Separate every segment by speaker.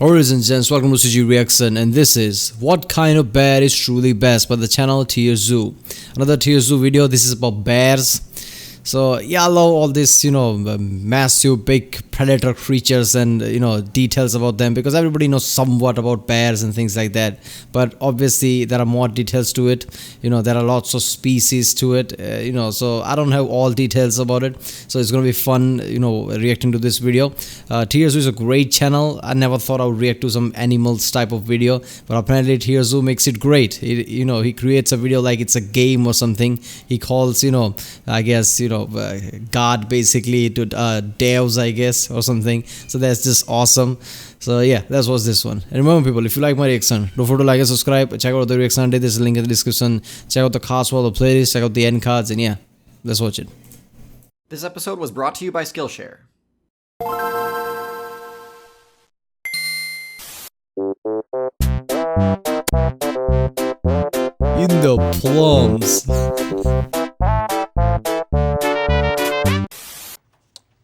Speaker 1: Ladies and gents, welcome to CG Reaction, and this is What Kind of Bear is Truly Best by the channel TierZoo. Another TierZoo video. This is about bears. So yeah, I love all this, massive big predator creatures and details about them, because everybody knows somewhat about bears and things like that, but obviously there are more details to it. There are lots of species to it, so I don't have all details about it, so it's gonna be fun reacting to this video. TierZoo is a great channel. I never thought I would react to some animals type of video, but apparently TierZoo makes it great. He creates a video like it's a game or something. He calls I guess God basically to devs, I guess, or something. So that's just awesome. So yeah, that was this one. And remember people, if you like my reaction, don't forget to like and subscribe. Check out the reaction today. There's a link in the description. Check out the cast for the playlist, check out the end cards, and yeah, let's watch it.
Speaker 2: This episode was brought to you by Skillshare.
Speaker 1: In the plums.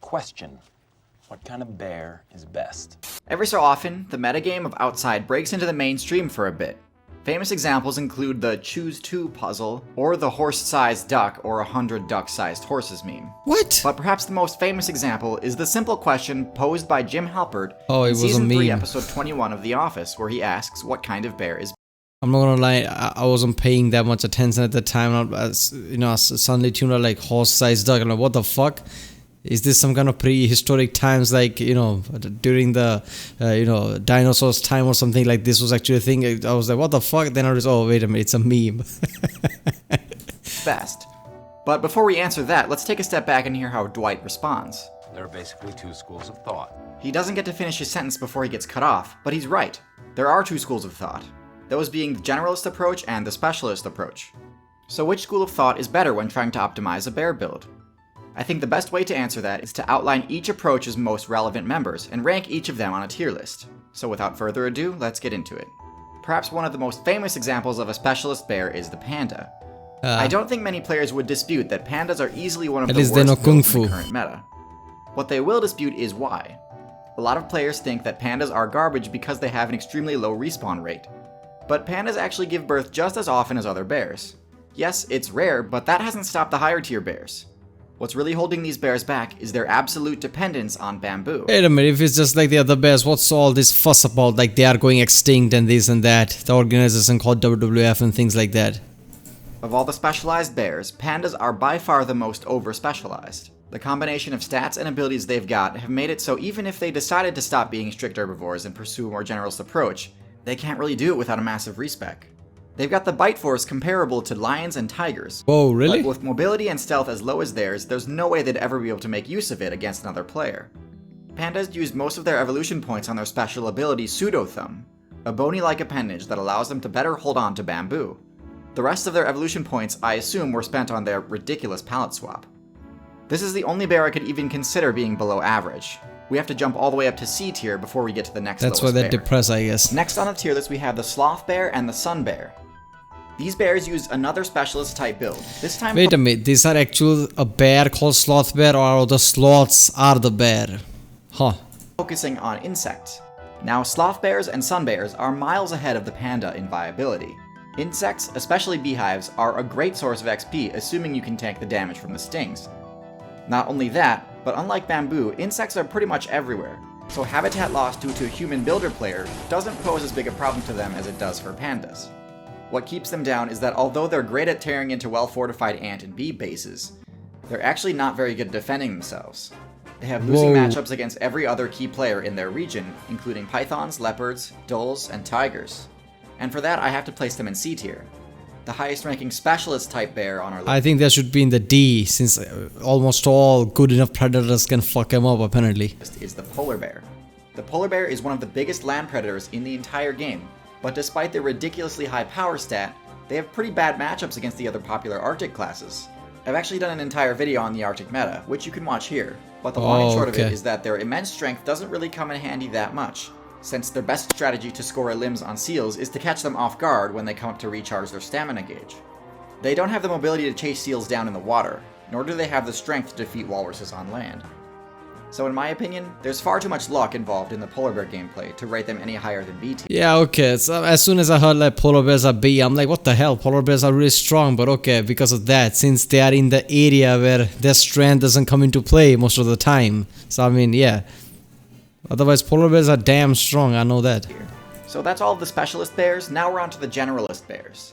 Speaker 3: Question: what kind of bear is best?
Speaker 2: Every so often, the metagame of Outside breaks into the mainstream for a bit. Famous examples include the Choose 2 puzzle, or the horse-sized duck or 100 duck-sized horses meme.
Speaker 1: What?
Speaker 2: But perhaps the most famous example is the simple question posed by Jim Halpert
Speaker 1: in
Speaker 2: Season 3, Episode 21 of The Office, where he asks what kind of bear is best.
Speaker 1: I'm not gonna lie, I wasn't paying that much attention at the time. I suddenly tuned out like horse-sized duck. I'm like, what the fuck? Is this some kind of prehistoric times, like, during the, dinosaurs time or something like this was actually a thing? I was like, what the fuck? Then I was, oh, wait a minute, it's a meme.
Speaker 2: Best. But before we answer that, let's take a step back and hear how Dwight responds.
Speaker 3: There are basically two schools of thought.
Speaker 2: He doesn't get to finish his sentence before he gets cut off, but he's right. There are two schools of thought. Those being the generalist approach and the specialist approach. So which school of thought is better when trying to optimize a bear build? I think the best way to answer that is to outline each approach's most relevant members and rank each of them on a tier list. So without further ado, let's get into it. Perhaps one of the most famous examples of a specialist bear is the panda. I don't think many players would dispute that pandas are easily one of the worst builds in the current meta. What they will dispute is why. A lot of players think that pandas are garbage because they have an extremely low respawn rate. But pandas actually give birth just as often as other bears. Yes, it's rare, but that hasn't stopped the higher tier bears. What's really holding these bears back is their absolute dependence on bamboo.
Speaker 1: Wait a minute, if it's just like the other bears, what's all this fuss about? Like they are going extinct and this and that. The organization called WWF and things like that.
Speaker 2: Of all the specialized bears, pandas are by far the most over-specialized. The combination of stats and abilities they've got have made it so even if they decided to stop being strict herbivores and pursue a more generalist approach, they can't really do it without a massive respec. They've got the bite force comparable to lions and tigers.
Speaker 1: Whoa, really?
Speaker 2: But with mobility and stealth as low as theirs, there's no way they'd ever be able to make use of it against another player. Pandas use most of their evolution points on their special ability Pseudo-Thumb, a bony-like appendage that allows them to better hold on to bamboo. The rest of their evolution points, I assume, were spent on their ridiculous palette swap. This is the only bear I could even consider being below average. We have to jump all the way up to C tier before we get to the next lowest bear.
Speaker 1: That's why they're depressed, I guess.
Speaker 2: Next on the tier list we have the sloth bear and the sun bear. These bears use another specialist type build. This time.
Speaker 1: Wait a minute, these are actual a bear called sloth bear, or the sloths are the bear? Huh.
Speaker 2: Focusing on insects. Now, sloth bears and sun bears are miles ahead of the panda in viability. Insects, especially beehives, are a great source of XP, assuming you can tank the damage from the stings. Not only that, but unlike bamboo, insects are pretty much everywhere, so habitat loss due to a human builder player doesn't pose as big a problem to them as it does for pandas. What keeps them down is that although they're great at tearing into well-fortified ant and bee bases, they're actually not very good at defending themselves. They have losing matchups against every other key player in their region, including pythons, leopards, dholes, and tigers. And for that, I have to place them in C tier, the highest ranking specialist type bear on our list.
Speaker 1: I think they should be in the D, since almost all good enough predators can fuck them up, apparently.
Speaker 2: Is the polar bear. The polar bear is one of the biggest land predators in the entire game, but despite their ridiculously high power stat, they have pretty bad matchups against the other popular Arctic classes. I've actually done an entire video on the Arctic meta, which you can watch here, but the long and short of it is that their immense strength doesn't really come in handy that much, since their best strategy to score limbs on seals is to catch them off guard when they come up to recharge their stamina gauge. They don't have the mobility to chase seals down in the water, nor do they have the strength to defeat walruses on land. So in my opinion, there's far too much luck involved in the polar bear gameplay to rate them any higher than B tier.
Speaker 1: Yeah, okay. So as soon as I heard like polar bears are B, I'm like, what the hell? Polar bears are really strong, but okay, because of that, since they are in the area where their strength doesn't come into play most of the time. So I mean, yeah. Otherwise, polar bears are damn strong. I know that.
Speaker 2: So that's all of the specialist bears. Now we're on to the generalist bears.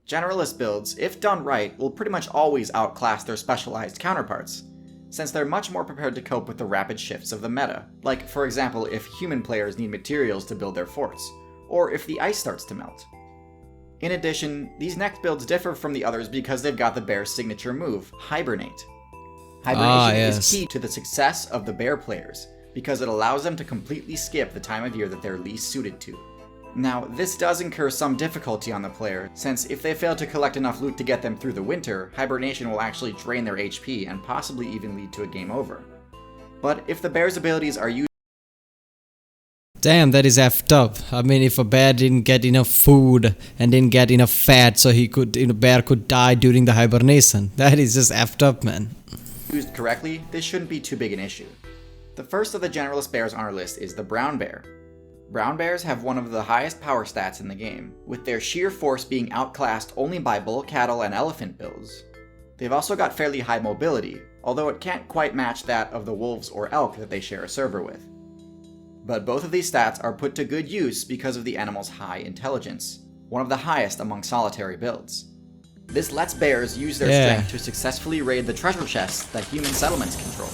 Speaker 2: Generalist builds, if done right, will pretty much always outclass their specialized counterparts, since they're much more prepared to cope with the rapid shifts of the meta, like for example if human players need materials to build their forts, or if the ice starts to melt. In addition, these next builds differ from the others because they've got the bear's signature move, Hibernate. Hibernation is key to the success of the bear players, because it allows them to completely skip the time of year that they're least suited to. Now, this does incur some difficulty on the player, since if they fail to collect enough loot to get them through the winter, Hibernation will actually drain their HP and possibly even lead to a game over. But if the bear's abilities are used...
Speaker 1: Damn, that is effed up. I mean, if a bear didn't get enough food and didn't get enough fat, so he could, bear could die during the hibernation. That is just effed up, man.
Speaker 2: Used correctly, this shouldn't be too big an issue. The first of the generalist bears on our list is the brown bear. Brown bears have one of the highest power stats in the game, with their sheer force being outclassed only by bull, cattle, and elephant builds. They've also got fairly high mobility, although it can't quite match that of the wolves or elk that they share a server with. But both of these stats are put to good use because of the animal's high intelligence, one of the highest among solitary builds. This lets bears use their strength to successfully raid the treasure chests that human settlements control.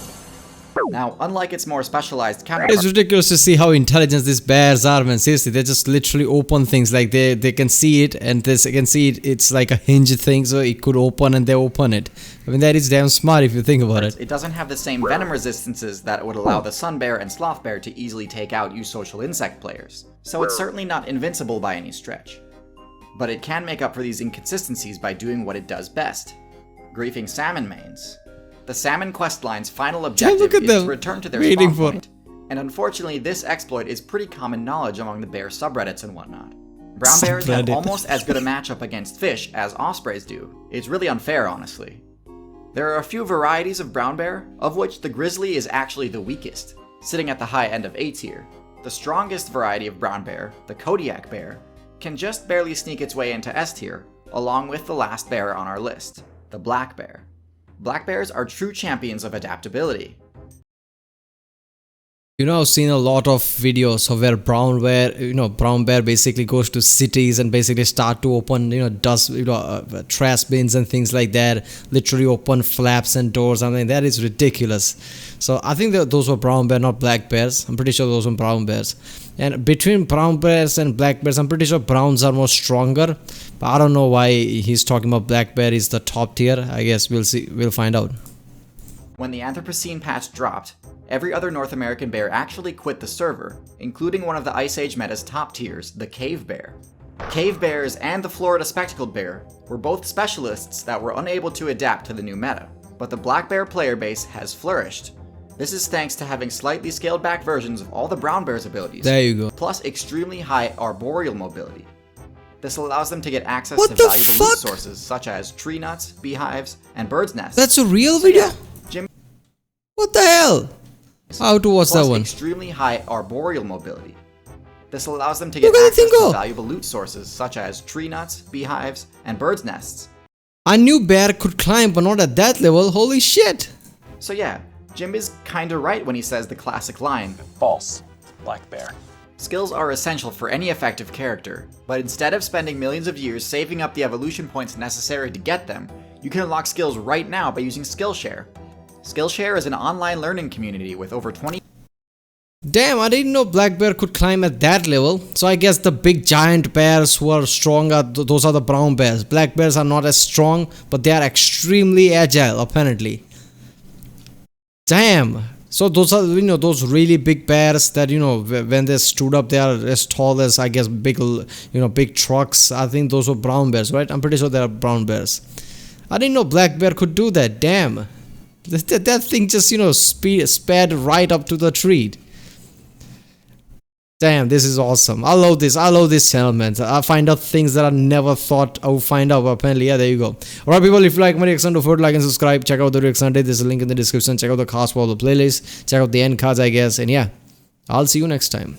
Speaker 2: Now, unlike its more specialized counterpart...
Speaker 1: It's ridiculous to see how intelligent these bears are, man. Seriously, they just literally open things. Like, they can see it, and they can see it. It's like a hinge thing, so it could open, and they open it. I mean, that is damn smart if you think about it.
Speaker 2: It doesn't have the same venom resistances that would allow the sun bear and sloth bear to easily take out you social insect players. So it's certainly not invincible by any stretch. But it can make up for these inconsistencies by doing what it does best: griefing salmon mains. The salmon questline's final objective is to return to their spawn point, and unfortunately this exploit is pretty common knowledge among the bear subreddits and whatnot. Brown bears have almost as good a matchup against fish as ospreys do. It's really unfair, honestly. There are a few varieties of brown bear, of which the grizzly is actually the weakest, sitting at the high end of A tier. The strongest variety of brown bear, the Kodiak bear, can just barely sneak its way into S tier, along with the last bear on our list, the black bear. Black bears are true champions of adaptability.
Speaker 1: I've seen a lot of videos of where brown bear basically goes to cities and basically start to open, dust, trash bins and things like that. Literally open flaps and doors. I mean, that is ridiculous. So I think that those were brown bear, not black bears. I'm pretty sure those were brown bears. And between brown bears and black bears, I'm pretty sure browns are more stronger. But I don't know why he's talking about black bear is the top tier. I guess we'll see. We'll find out.
Speaker 2: When the Anthropocene patch dropped, every other North American bear actually quit the server, including one of the Ice Age meta's top tiers, the cave bear. Cave bears and the Florida spectacled bear were both specialists that were unable to adapt to the new meta, but the black bear player base has flourished. This is thanks to having slightly scaled back versions of all the brown bear's abilities,
Speaker 1: there you go,
Speaker 2: plus extremely high arboreal mobility. This allows them to get access to valuable loot sources such as tree nuts, beehives, and birds' nests.
Speaker 1: That's a real video?
Speaker 2: Jim,
Speaker 1: what the hell? How to watch that one?
Speaker 2: Extremely high arboreal mobility. This allows them to get access to valuable loot sources such as tree nuts, beehives, and birds' nests.
Speaker 1: I knew bear could climb, but not at that level. Holy shit!
Speaker 2: So yeah, Jim is kinda right when he says the classic line,
Speaker 3: false, black bear.
Speaker 2: Skills are essential for any effective character, but instead of spending millions of years saving up the evolution points necessary to get them, you can unlock skills right now by using Skillshare. Skillshare is an online learning community with over 20...
Speaker 1: Damn, I didn't know black bear could climb at that level. So I guess the big giant bears who are stronger, those are the brown bears. Black bears are not as strong, but they are extremely agile, apparently. Damn. So those are, those really big bears that, when they stood up, they are as tall as, I guess, big, big trucks. I think those were brown bears, right? I'm pretty sure they are brown bears. I didn't know black bear could do that. Damn. That thing just, sped right up to the tree. Damn, this is awesome. I love this. I love this channel, man. I find out things that I never thought I would find out. Apparently, yeah, there you go. Alright, people, if you like my reaction, don't forget to like and subscribe. Check out the reaction day. There's a link in the description. Check out the cast for the playlist. Check out the end cards, I guess. And yeah, I'll see you next time.